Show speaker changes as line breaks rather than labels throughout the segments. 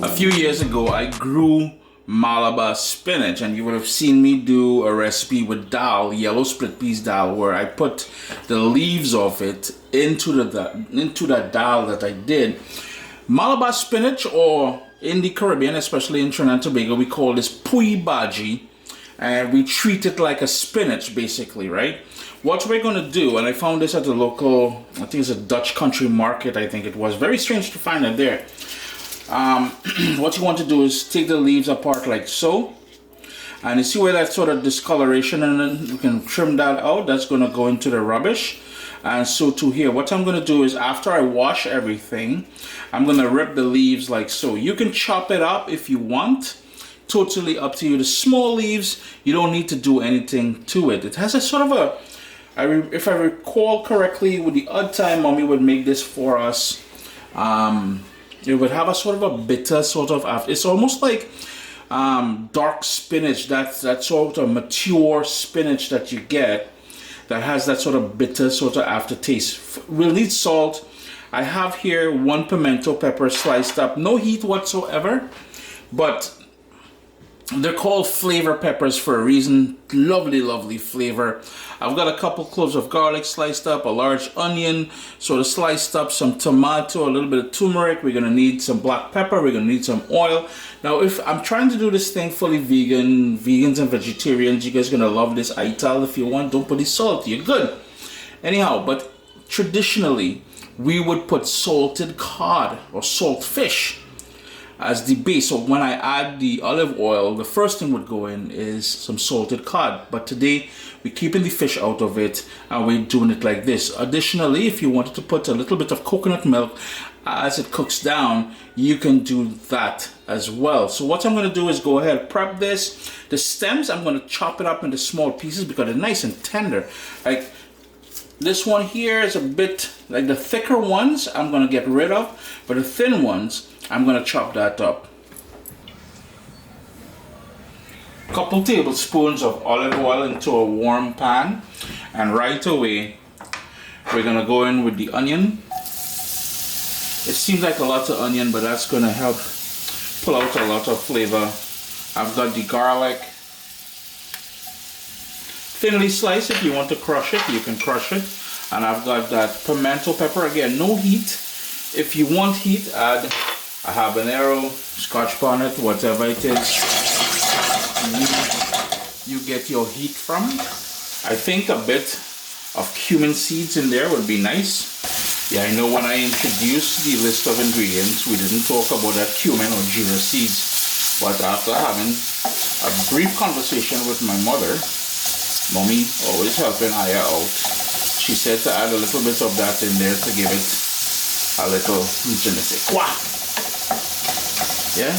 A few years ago, I grew Malabar spinach, and you would have seen me do a recipe with dal, yellow split peas dal, where I put the leaves of it into that dal that I did. Malabar spinach, or in the Caribbean, especially in Trinidad and Tobago, we call this Poi Bhagi, and we treat it like a spinach, basically, right? What we're going to do, and I found this at the local, I think it's a Dutch country market, I think it was. Very strange to find it there. What you want to do is take the leaves apart like so, and you see where that sort of discoloration, and then you can trim that out. That's going to go into the rubbish. And so to here, what I'm going to do is, after I wash everything, I'm going to rip the leaves like so. You can chop it up if you want, totally up to you. The small leaves, you don't need to do anything to it. It has a sort of a, if I recall correctly, with the odd time mommy would make this for us, it would have a sort of a bitter sort of, it's almost like dark spinach, that sort of mature spinach that you get that has that sort of bitter sort of aftertaste. We'll need salt. I have here 1 pimento pepper sliced up, no heat whatsoever, but they're called flavor peppers for a reason. Lovely, lovely flavor. I've got a couple cloves of garlic sliced up, a large onion sort of sliced up, some tomato, a little bit of turmeric. We're going to need some black pepper. We're going to need some oil. Now, if I'm trying to do this thing fully vegan, vegans and vegetarians, you guys are going to love this ital. If you want, don't put the salt. You're good. Anyhow, but traditionally, we would put salted cod or salt fish as the base. So when I add the olive oil, the first thing would go in is some salted cod. But today we're keeping the fish out of it, and we're doing it like this. Additionally, if you wanted to put a little bit of coconut milk as it cooks down, you can do that as well. So what I'm going to do is go ahead, prep this. The stems, I'm going to chop it up into small pieces because they're nice and tender. Like this one here is a bit, like the thicker ones I'm going to get rid of, but the thin ones, I'm going to chop that up. Couple tablespoons of olive oil into a warm pan, and right away we're going to go in with the onion. It seems like a lot of onion, but that's going to help pull out a lot of flavor. I've got the garlic, thinly sliced. If you want to crush it, you can crush it. And I've got that pimento pepper, again, no heat. If you want heat, add a habanero, scotch bonnet, whatever it is you get your heat from. I think a bit of cumin seeds in there would be nice. Yeah, I know when I introduced the list of ingredients, we didn't talk about that cumin or jeera seeds. But after having a brief conversation with my mother, mommy always helping Aya out, she said to add a little bit of that in there to give it a little je ne sais quoi. Yeah,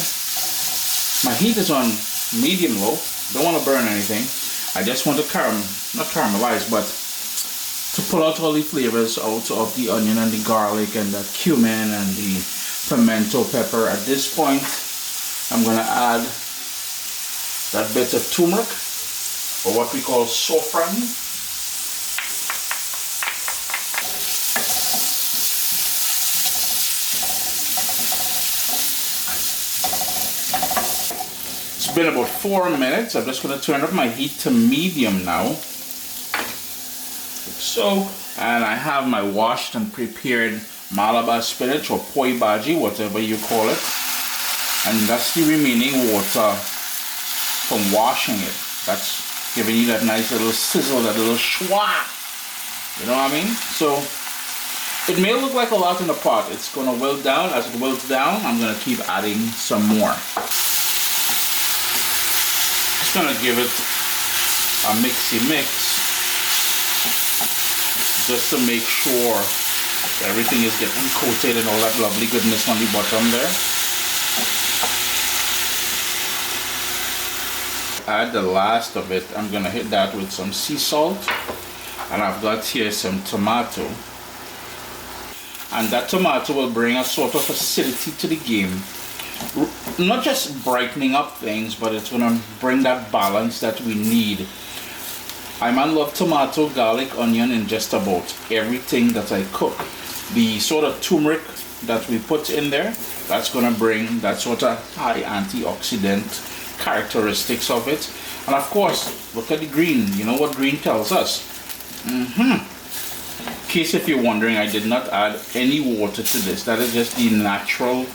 my heat is on medium low. Don't want to burn anything. I just want to not caramelize, but to pull out all the flavors out of the onion and the garlic and the cumin and the pimento pepper. At this point, I'm going to add that bit of turmeric, or what we call saffron. It's been about 4 minutes. I'm just going to turn up my heat to medium now. Like so. And I have my washed and prepared Malabar spinach or Poi Bhagi, whatever you call it. And that's the remaining water from washing it. That's giving you that nice little sizzle, that little schwa. You know what I mean? So it may look like a lot in the pot. It's going to wilt down. As it wilts down, I'm going to keep adding some more. Just going to give it a mixy mix, just to make sure everything is getting coated and all that lovely goodness on the bottom there. Add the last of it. I'm going to hit that with some sea salt, and I've got here some tomato, and that tomato will bring a sort of acidity to the game. Not just brightening up things, but it's going to bring that balance that we need. I man love tomato, garlic, onion in just about everything that I cook. The sort of turmeric that we put in there, that's gonna bring that sort of high antioxidant characteristics of it. And of course, look at the green. You know what green tells us? In case if you're wondering, I did not add any water to this. That is just the natural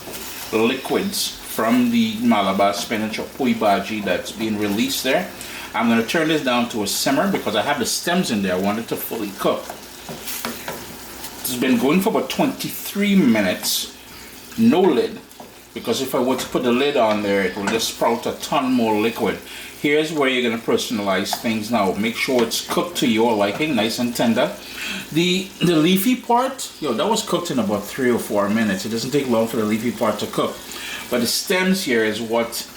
liquids from the Malabar spinach or Poi Bhagi that's being released there. I'm going to turn this down to a simmer because I have the stems in there. I want it to fully cook. It's been going for about 23 minutes. No lid, because if I were to put the lid on there, it will just sprout a ton more liquid. Here's where you're going to personalize things now. Make sure it's cooked to your liking, nice and tender. The leafy part, that was cooked in about 3 or 4 minutes. It doesn't take long for the leafy part to cook. But the stems here is what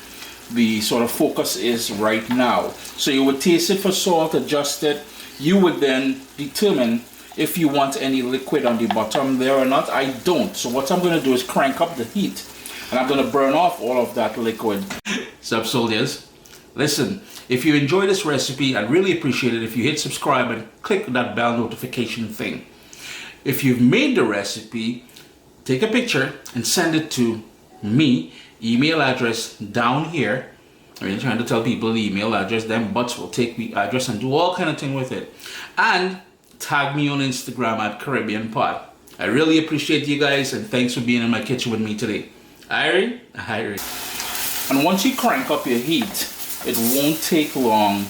the sort of focus is right now. So you would taste it for salt, adjust it. You would then determine if you want any liquid on the bottom there or not. I don't. So what I'm going to do is crank up the heat, and I'm going to burn off all of that liquid. Sup, soldiers? Listen, if you enjoy this recipe, I'd really appreciate it if you hit subscribe and click that bell notification thing. If you've made the recipe, take a picture and send it to me. Email address down here. I mean, trying to tell people the email address, them butts will take the address and do all kind of thing with it. And tag me on Instagram at Caribbean Pot. I really appreciate you guys, and thanks for being in my kitchen with me today. Irie? And once you crank up your heat, it won't take long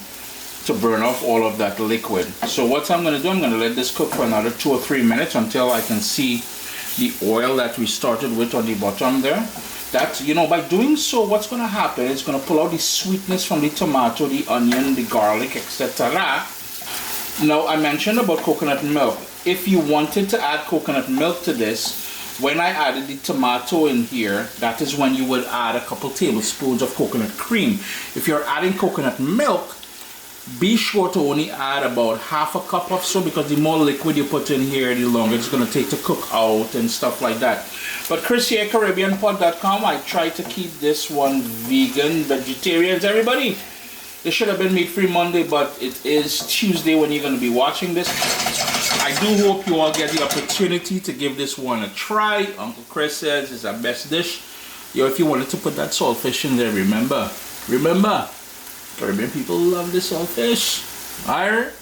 to burn off all of that liquid. So what I'm going to do, I'm going to let this cook for another 2 or 3 minutes until I can see the oil that we started with on the bottom there. That, by doing so, what's going to happen, it's going to pull out the sweetness from the tomato, the onion, the garlic, etc. Now, I mentioned about coconut milk. If you wanted to add coconut milk to this, when I added the tomato in here, that is when you would add a couple tablespoons of coconut cream. If you're adding coconut milk, be sure to only add about half a cup or so, because the more liquid you put in here, the longer it's going to take to cook out and stuff like that. But Chris here, CaribbeanPot.com, I try to keep this one vegan, vegetarians, everybody. This should have been meat-free Monday, but it is Tuesday when you're going to be watching this. I do hope you all get the opportunity to give this one a try. Uncle Chris says it's our best dish. If you wanted to put that saltfish in there, remember, Caribbean people love the saltfish. Arr.